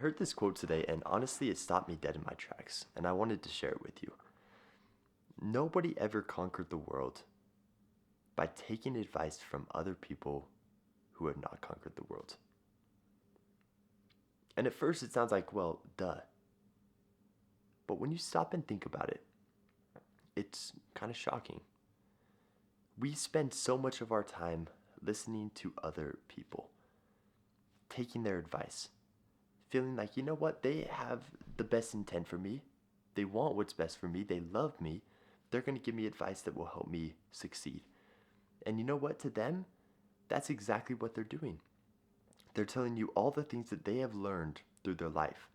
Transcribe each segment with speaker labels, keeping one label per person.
Speaker 1: I heard this quote today, and honestly, it stopped me dead in my tracks, and I wanted to share it with you. Nobody ever conquered the world by taking advice from other people who have not conquered the world. And at first, it sounds like, well, duh. But when you stop and think about it, it's kind of shocking. We spend so much of our time listening to other people, taking their advice, feeling like, you know what, they have the best intent for me. They want what's best for me. They love me. They're going to give me advice that will help me succeed. And you know what? To them, that's exactly what they're doing. They're telling you all the things that they have learned through their life.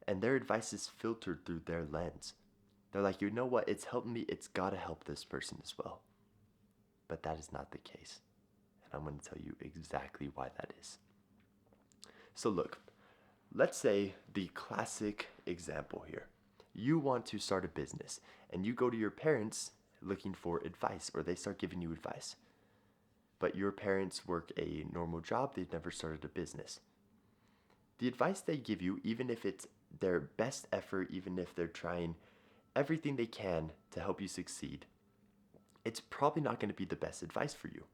Speaker 1: And their advice is filtered through their lens. They're like, you know what? It's helped me. It's got to help this person as well. But that is not the case. And I'm going to tell you exactly why that is. So look, let's say the classic example here. You want to start a business and you go to your parents looking for advice, or they start giving you advice. But your parents work a normal job, they've never started a business. The advice they give you, even if it's their best effort, even if they're trying everything they can to help you succeed, it's probably not going to be the best advice for you.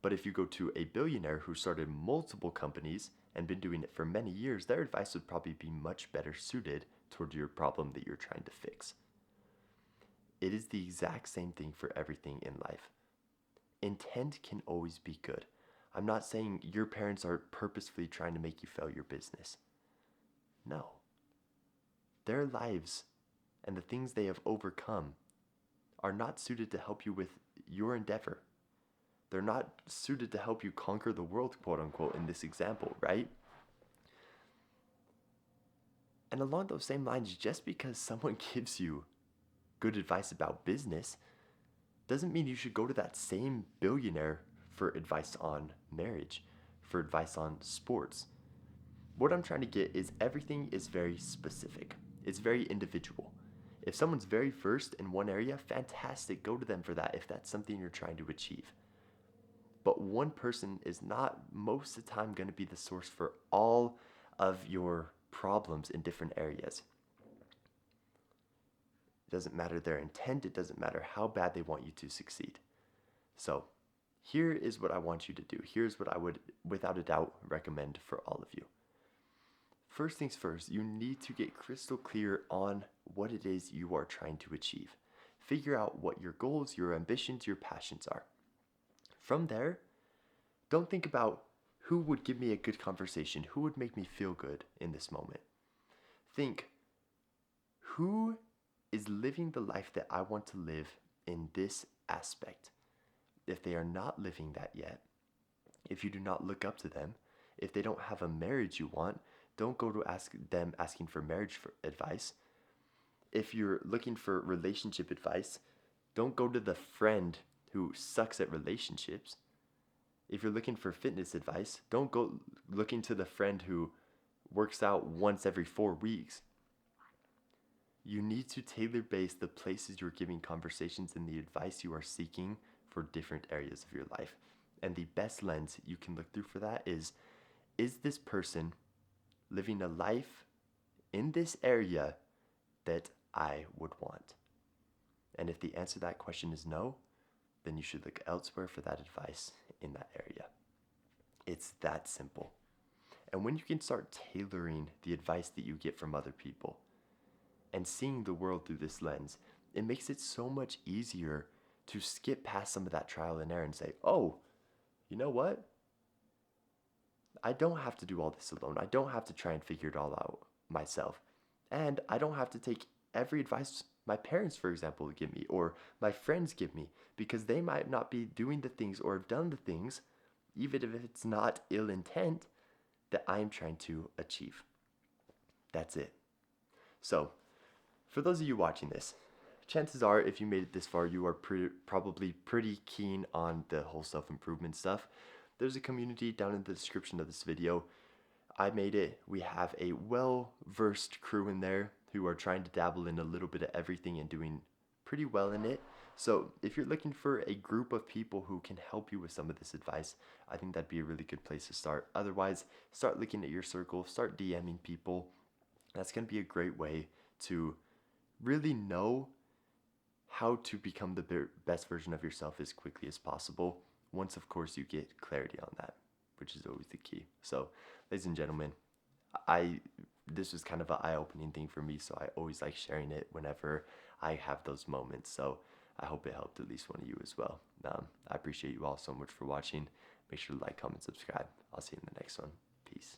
Speaker 1: But if you go to a billionaire who started multiple companies and been doing it for many years, their advice would probably be much better suited toward your problem that you're trying to fix. It is the exact same thing for everything in life. Intent can always be good. I'm not saying your parents are purposefully trying to make you fail your business. No. Their lives and the things they have overcome are not suited to help you with your endeavor. They're not suited to help you conquer the world, quote unquote, in this example, right? And along those same lines, just because someone gives you good advice about business doesn't mean you should go to that same billionaire for advice on marriage, for advice on sports. What I'm trying to get is everything is very specific. It's very individual. If someone's very versed in one area, fantastic, go to them for that if that's something you're trying to achieve. But one person is not most of the time going to be the source for all of your problems in different areas. It doesn't matter their intent, it doesn't matter how bad they want you to succeed. So, here is what I want you to do. Here's what I would, without a doubt, recommend for all of you. First things first, you need to get crystal clear on what it is you are trying to achieve. Figure out what your goals, your ambitions, your passions are. From there, don't think about who would give me a good conversation, who would make me feel good in this moment. Think, who is living the life that I want to live in this aspect? If they are not living that yet, if you do not look up to them, if they don't have a marriage you want, don't go to ask them asking for marriage advice. If you're looking for relationship advice, don't go to the friend who sucks at relationships. If you're looking for fitness advice, don't go looking to the friend who works out once every 4 weeks. You need to tailor base the places you're giving conversations and the advice you are seeking for different areas of your life. And the best lens you can look through for that is this person living a life in this area that I would want? And if the answer to that question is no, then you should look elsewhere for that advice in that area. It's that simple. And when you can start tailoring the advice that you get from other people and seeing the world through this lens, it makes it so much easier to skip past some of that trial and error and say, oh, you know what? I don't have to do all this alone. I don't have to try and figure it all out myself. And I don't have to take every advice my parents, for example, give me or my friends give me, because they might not be doing the things or have done the things, even if it's not ill intent, that I am trying to achieve. That's it. So, for those of you watching this, chances are if you made it this far, you are probably pretty keen on the whole self-improvement stuff. There's a community down in the description of this video. I made it. We have a well-versed crew in there who are trying to dabble in a little bit of everything and doing pretty well in it. So if you're looking for a group of people who can help you with some of this advice, I think that'd be a really good place to start. Otherwise, start looking at your circle, start DMing people. That's going to be a great way to really know how to become the best version of yourself as quickly as possible. Once, of course, you get clarity on that, which is always the key. So, ladies and gentlemen, I this was kind of an eye-opening thing for me, so I always like sharing it whenever I have those moments. So I hope it helped at least one of you as well. I appreciate you all so much for watching. Make sure to like, comment, subscribe. I'll see you in the next one. Peace.